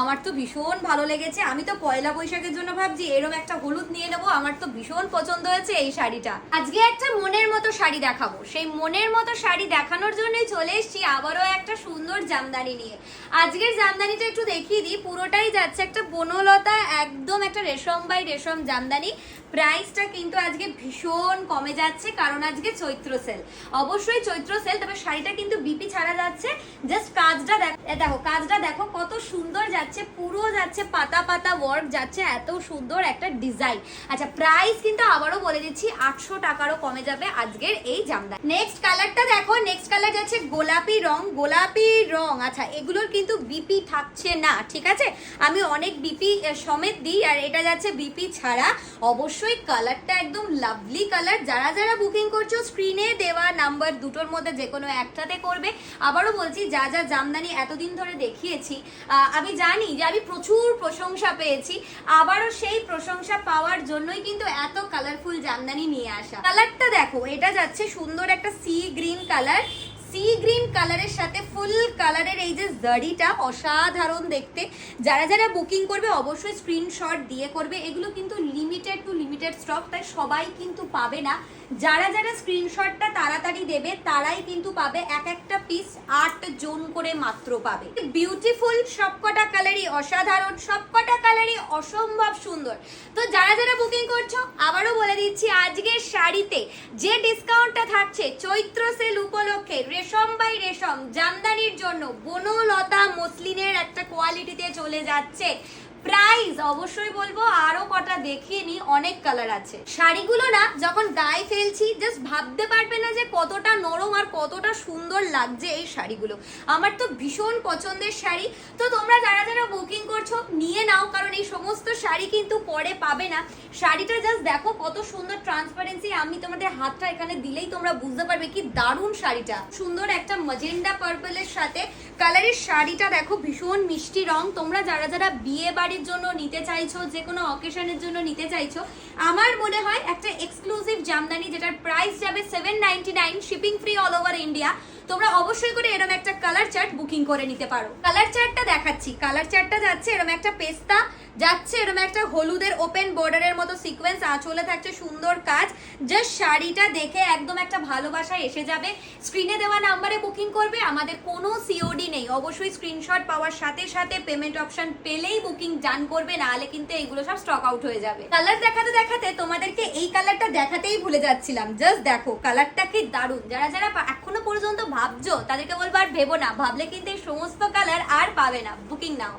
আমার তো ভীষণ ভালো লেগেছে। আমি তো পয়লা বৈশাখের জন্য ভাবছি এরকম একটা হলুদ নিয়ে নেবো। আমার তো ভীষণ পছন্দ হয়েছে এই শাড়িটা। আজকে একটা মনের মতো শাড়ি দেখাবো, সেই মনের মতো শাড়ি দেখানোর জন্যই চলে এসেছি আবারও একটা সুন্দর জামদানি নিয়ে। আজকের জামদানিটা একটু দেখিয়ে দিই। পুরোটাই যাচ্ছে একটা বনলতা, একদম একটা রেশম বাই রেশম জামদানি। প্রাইসটা কিন্তু আজকে ভীষণ কমে যাচ্ছে, কারণ আজকে চৈত্র সেল। অবশ্যই চৈত্র সেল, তবে শাড়িটা কিন্তু বিপি ছাড়া যাচ্ছে। জাস্ট কাজটা দেখো, কাজটা দেখো কত সুন্দর যাচ্ছে, পুরো যাচ্ছে পাতা পাতা ওয়ার্ক যাচ্ছে, এত সুন্দর একটা ডিজাইন। আচ্ছা, প্রাইস কিন্তু আবারও বলে দিচ্ছি 800 টাকারও কমে যাবে আজকের এই জামদানি। নেক্সট কালারটা দেখো, নেক্সট কালার যাচ্ছে গোলাপি রং। গোলাপি রং, আচ্ছা এগুলোর কিন্তু বিপি থাকছে না, ঠিক আছে? আমি অনেক বিপি সমেত দিই, আর এটা যাচ্ছে বিপি ছাড়া। অবশ্যই কালারটা একদম লাভলি কালার। যারা যারা বুকিং করছো স্ক্রিনে দেওয়া নাম্বার দুটোর মধ্যে যে কোনো একটাতে করবে। আবারও বলছি, যা যা জামদানি এতদিন ধরে দেখিয়েছি, আমি জানি যে আমি প্রচুর প্রশংসা পেয়েছি। আবারও সেই প্রশংসা পাওয়ার জন্যই কিন্তু এত কালারফুল জামদানি নিয়ে আসা। কালারটা দেখো, এটা যাচ্ছে সুন্দর একটা sea green colour. Sea green কালারের সাথে ফুল কালারের এই যে জারিটা অসাধারণ দেখতে। যারা যারা বুকিং করবে অবশ্যই স্ক্রিনশট দিয়ে করবে। এগুলো কিন্তু লিমিটেড টু লিমিটেড স্টক, তাই সবাই কিন্তু পাবে না। যারা যারা স্ক্রিনশটটা তাড়াতাড়ি দেবে তারাই কিন্তু পাবে। এক একটা পিস 8 জন করে মাত্র পাবে। বিউটিফুল, সবকটা কালারই অসাধারণ, সবকটা কালারই অসম্ভব সুন্দর। তো যারা যারা বুকিং করছো আবারও বলে দিচ্ছি, আজকের শাড়িতে যে ডিসকাউন্টটা থাকছে চৈত্র সেল উপলক্ষে রেশম বাই রেশম জামদানির জন্য বনলতা মসলিনের একটা কোয়ালিটিতে চলে যাচ্ছে। প্রাইস অবশ্যই বলবো আরো কটা দেখিয়ে নি, অনেক কালার আছে। শাড়িগুলো না যখন গায়ে ফেলছি জাস্ট ভাবতে পারবে না যে কতটা নরম আর কতটা সুন্দর লাগছে এই শাড়িগুলো। আমার তো ভীষণ পছন্দের শাড়ি। তো তোমরা যারা যারা বুকিং করছো নিয়ে নাও, কারণ এই সমস্ত শাড়ি কিন্তু পরে পাবে না। শাড়িটা জাস্ট দেখো কত সুন্দর ট্রান্সপারেন্সি। আমি তোমাদের হাতটা এখানে দিলেই তোমরা বুঝতে পারবে কি দারুণ শাড়িটা। সুন্দর একটা ম্যাজেন্ডা পার্পলের সাথে কালারের শাড়িটা দেখো, ভীষণ মিষ্টি রং। তোমরা যারা যারা বিয়ে বাড়ির জন্য নিতে চাইছো, যে কোনো অকেশনের জন্য নিতে চাইছো, আমার মনে হয় একটা এক্সক্লুসিভ জামদানি যেটার প্রাইস যাবে 799, shipping free all over India. তোমরা অবশ্যই করে এরকম একটা কালার চার্ট বুকিং করে নিতে পারো। কালার চার্টটা দেখাচ্ছি। কালার চার্টটা যাচ্ছে এরকম একটা পেস্তা, যাচ্ছে এরকম একটা হলুদের ওপেন বর্ডারের মতো সিকোয়েন্স, আঁচলে থাকছে সুন্দর কাজ। জাস্ট শাড়িটা দেখে একদম একটা ভালোবাসা এসে যাবে। স্ক্রিনে দেওয়া নাম্বারে বুকিং করবে, আমাদের কোনো সিওডি নেই। অবশ্যই স্ক্রিনশট পাওয়ার সাথে সাথে পেমেন্ট অপশন পেলেই বুকিং ডান করবে, নাহলে কিন্তু এগুলো সব স্টক আউট হয়ে যাবে। কালার দেখাতে দেখাতে তোমাদেরকে এই কালারটা দেখাতেই ভুলে যাচ্ছিলাম। জাস্ট দেখো কালারটা কি দারুণ। যারা যারা এখনো পর্যন্ত ভাবছো তাদেরকে বলবো আর ভেবো না, ভাবলে কিন্তু এই সমস্ত কালার আর পাবে না। বুকিং নাও।